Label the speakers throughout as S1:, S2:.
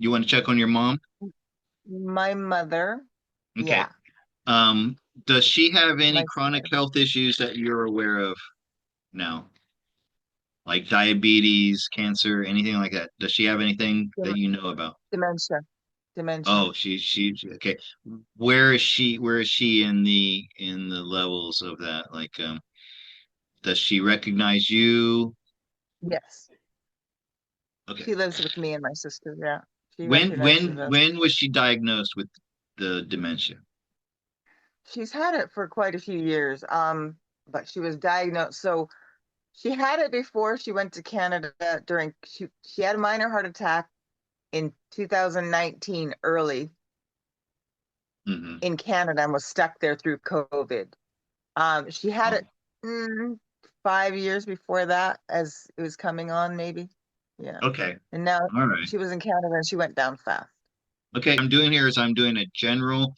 S1: You want to check on your mom?
S2: My mother,
S1: Okay.
S2: yeah,
S1: Um, does she have any
S2: my
S1: chronic
S2: sister.
S1: health issues that you're aware of now? Like diabetes, cancer, anything like that? Does she have anything that
S2: Dem-
S1: you know about?
S2: Dementia, dementia.
S1: Oh, okay. Where is she in the levels of that? Like, does she recognize you?
S2: Yes,
S1: Okay.
S2: she lives with me and my sister. Yeah, she
S1: When
S2: recognizes
S1: when
S2: us.
S1: when was she diagnosed with the dementia?
S2: She's had it for quite a few years. But she was diagnosed. So she had it before she went to Canada during she had a minor heart attack in 2019 early
S1: Hmm.
S2: in Canada and was stuck there through COVID. She had
S1: Oh,
S2: it 5 years before that as it was coming on, maybe. Yeah.
S1: okay.
S2: And now
S1: All right.
S2: she was in Canada and she went down fast.
S1: Okay. I'm doing here is I'm doing a general.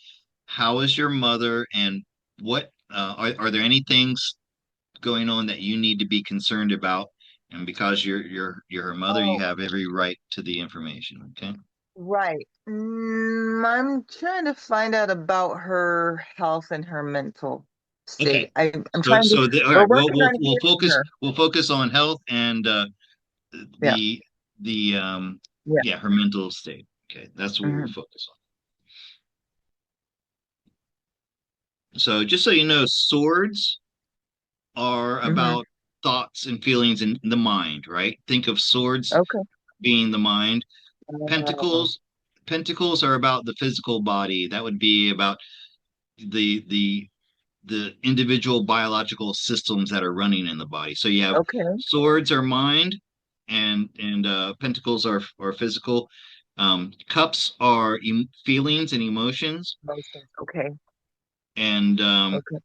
S1: How is your mother, and what are there any things going on that you need to be concerned about? And because you're her mother, you
S2: Oh,
S1: have every right to the information. Okay.
S2: right. I'm trying to find out about her health and her mental
S1: Okay.
S2: state. I'm
S1: So
S2: trying to,
S1: so all
S2: we're
S1: right. We'll
S2: working
S1: we'll
S2: on
S1: we'll
S2: hearing
S1: focus
S2: her.
S1: we'll focus on health and
S2: Yeah.
S1: the
S2: Yeah.
S1: yeah, her mental state. Okay, that's what we'll
S2: Hmm.
S1: focus on. So just so you know, swords are
S2: Hmm.
S1: about thoughts and feelings in the mind, right? Think of swords
S2: Okay.
S1: being the mind.
S2: Oh,
S1: Pentacles are about the physical body. That would be about the the the individual biological systems that are running in the body. So you have
S2: okay.
S1: swords are mind, and pentacles are physical. Cups are feelings and emotions,
S2: Emotions. Okay.
S1: and
S2: Okay.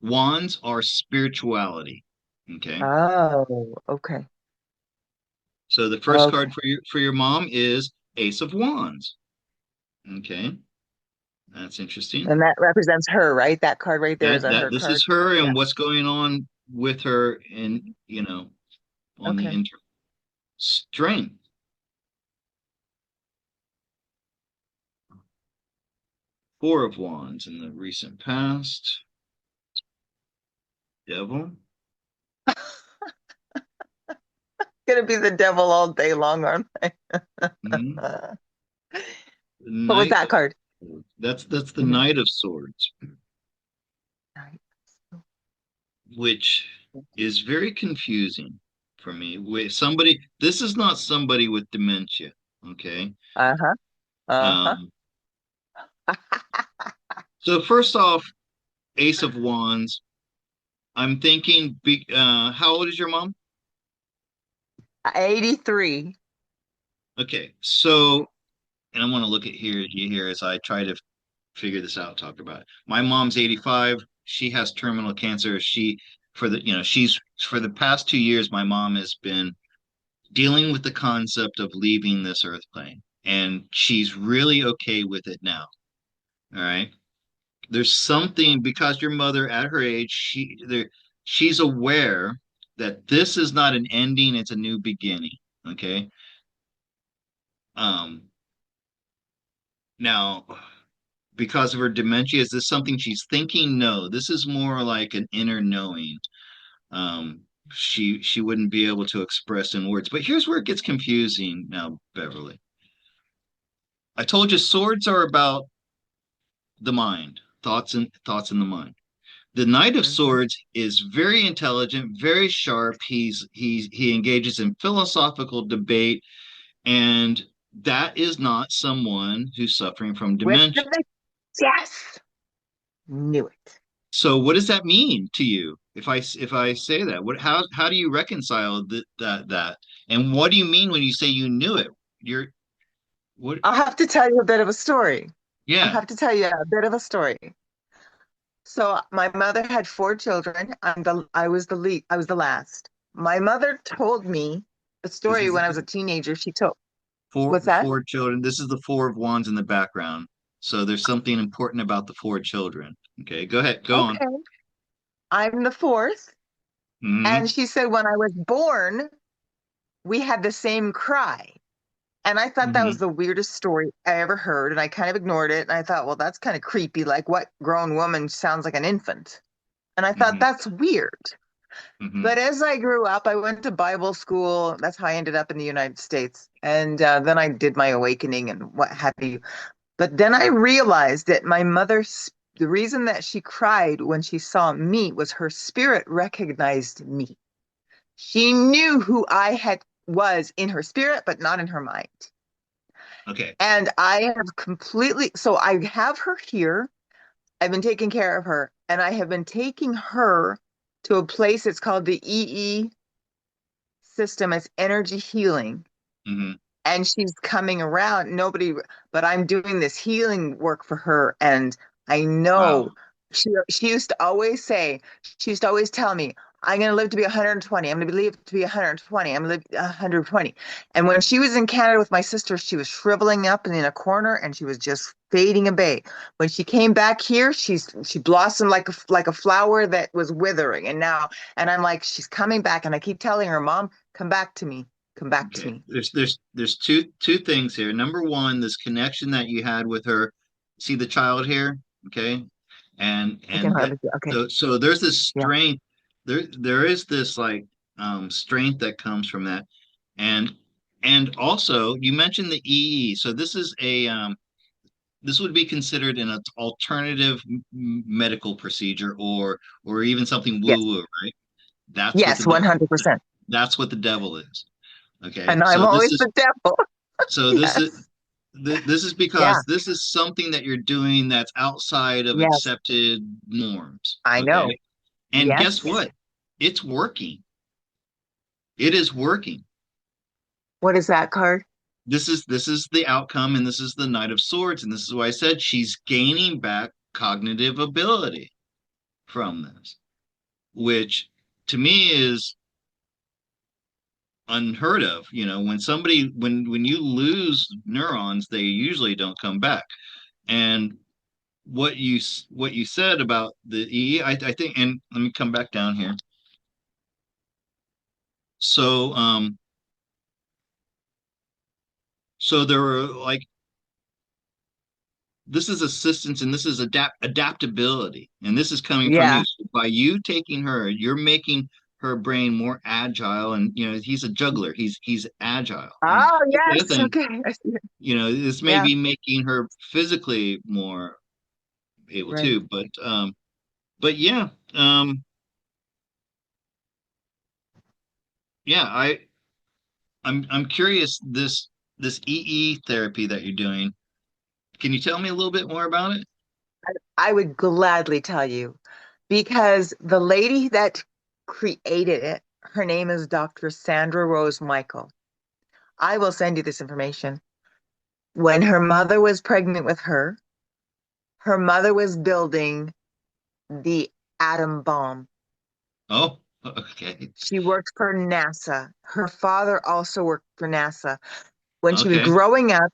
S1: wands are spirituality. Okay.
S2: Oh, okay.
S1: So the first
S2: Okay.
S1: card for your mom is Ace of Wands. Okay, that's interesting.
S2: And that represents her, right? That card right there is
S1: That
S2: a
S1: that
S2: her
S1: this
S2: card.
S1: is her
S2: Yeah.
S1: and what's going on with her in
S2: Mhm.
S1: on the
S2: Okay.
S1: inter strength. Four of Wands in the recent past. Devil.
S2: Gonna be the devil all day long, aren't I?
S1: Mhm. The
S2: What was
S1: Knight
S2: that
S1: of
S2: card?
S1: Swords. That's the
S2: Mhm.
S1: Knight of Swords, which is very confusing for me. With somebody, this is not somebody with dementia. Okay.
S2: Uh-huh. Uh-huh.
S1: Um, so first off, Ace of Wands. I'm thinking, how old is your mom?
S2: 83.
S1: Okay, so, and I want to look at here as I try to figure this out, talk about it. My mom's 85. She has terminal cancer. She's for the past 2 years, my mom has been dealing with the concept of leaving this earth plane, and she's really okay with it now. All right. There's something because your mother at her age, she's aware that this is not an ending, it's a new beginning. Okay. Um, Now, because of her dementia, is this something she's thinking? No, this is more like an inner knowing. Um, she wouldn't be able to express in words. But here's where it gets confusing now, Beverly. I told you swords are about the mind, thoughts in the mind. The Knight of
S2: Hmm.
S1: Swords is very intelligent, very sharp. He engages in philosophical debate, and that is not someone who's suffering from
S2: With
S1: dementia.
S2: the yes. Knew it.
S1: So what does that mean to you if I say that? How do you reconcile that? And what do you mean when you say you knew it? You're what?
S2: I'll have to tell you a bit of a story. I'll
S1: Yeah.
S2: have to tell you a bit of a story. So my mother had four children. I was the lead. I was the last. My mother told me a
S1: This
S2: story
S1: is
S2: when I was a teenager. She told,
S1: four
S2: what's that?
S1: four children. This is the Four of Wands in the background. So there's something important about the four children. Okay, go ahead, go on.
S2: Okay. I'm the fourth. And
S1: Hmm.
S2: she said when I was born, we had the same cry. And I thought that was
S1: Hmm.
S2: the weirdest story I ever heard. And I kind of ignored it. And I thought, well, that's kind of creepy. Like, what grown woman sounds like an infant? And I thought,
S1: Hmm.
S2: that's weird.
S1: Hmm.
S2: But as I grew up, I went to Bible school. That's how I ended up in the United States. And then I did my awakening and what have you. But then I realized that the reason that she cried when she saw me was her spirit recognized me. She knew who I had was in her spirit, but not in her mind.
S1: Okay.
S2: And I have completely, so I have her here. I've been taking care of her, and I have been taking her to a place. It's called the EE system. It's energy healing.
S1: Hmm.
S2: And she's coming around. Nobody, but I'm doing this healing work for her. And I know
S1: Wow.
S2: she used to always say, she used to always tell me, I'm going to live to be 120. I'm going to live to be 120. I'm going to live 120. And when she was in Canada with my sister, she was shriveling up and in a corner and she was just fading away. When she came back here, she blossomed like a flower that was withering. And I'm like, she's coming back. And I keep telling her, Mom, come back to me. Come back to
S1: Okay.
S2: me.
S1: There's two things here. Number one, this connection that you had with her. See the child here, okay?
S2: I can
S1: And that
S2: hardly see. Okay.
S1: so there's this
S2: Yeah.
S1: strength. There is this like strength that comes from that. And and also you mentioned the EE. So this would be considered an alternative medical procedure or even something
S2: Yes.
S1: woo-woo, right? That's what the
S2: Yes,
S1: devil
S2: 100%.
S1: that's what the devil is. Okay.
S2: And I'm always the devil.
S1: So
S2: Yes.
S1: this is
S2: Yeah.
S1: because this is something that you're doing that's outside of
S2: Yes.
S1: accepted norms.
S2: I know.
S1: Okay. And guess
S2: Yes.
S1: what? It's working. It is working.
S2: What is that card?
S1: This is the outcome, and this is the Knight of Swords, and this is why I said she's gaining back cognitive ability from this, which to me is unheard of. When somebody when you lose neurons, they usually don't come back. And what you said about the EE, I think, and let me come back down here. So so there were like this is assistance and this is adaptability, and this is coming from
S2: Yeah.
S1: you. So by you taking her, you're making her brain more agile, and he's a juggler. He's agile, and
S2: Oh,
S1: that's the other
S2: yes.
S1: thing.
S2: Okay. I see it.
S1: This may
S2: Yeah.
S1: be making her physically more able
S2: Right.
S1: to, but yeah, yeah, I'm curious, this EE therapy that you're doing. Can you tell me a little bit more about it?
S2: I would gladly tell you because the lady that created it, her name is Dr. Sandra Rose Michael. I will send you this information. When her mother was pregnant with her mother was building the atom bomb.
S1: Oh, okay.
S2: She worked for NASA. Her father also worked for NASA. When she was
S1: Okay.
S2: growing up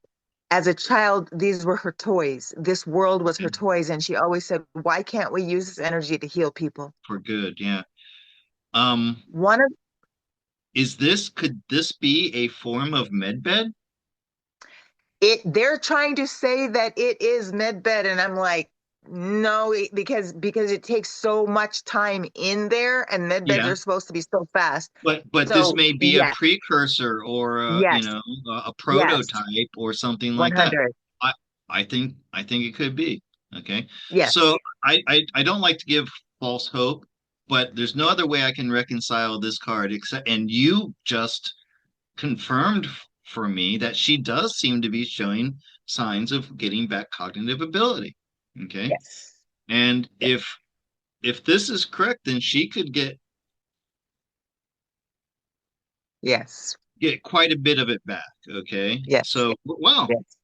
S2: as a child, these were her toys. This world was her toys. And she always said, why can't we use this energy to heal people?
S1: For good, yeah. Um,
S2: One of
S1: could this be a form of medbed?
S2: they're trying to say that it is Medbed, and I'm like, no, because it takes so much time in there, and medbeds
S1: Yeah.
S2: are supposed to be so fast.
S1: But this
S2: So
S1: may be a
S2: yes,
S1: precursor or
S2: yes,
S1: a
S2: yes,
S1: prototype or something like that.
S2: 100.
S1: I I think it could be. Okay.
S2: Yes,
S1: So I don't like to give false hope, but there's no other way I can reconcile this card except, and you just confirmed for me that she does seem to be showing signs of getting back cognitive ability. Okay.
S2: yes,
S1: And
S2: yes,
S1: if this is correct, then she could
S2: yes,
S1: get quite a bit of it back. Okay.
S2: yes,
S1: So, wow.
S2: yes.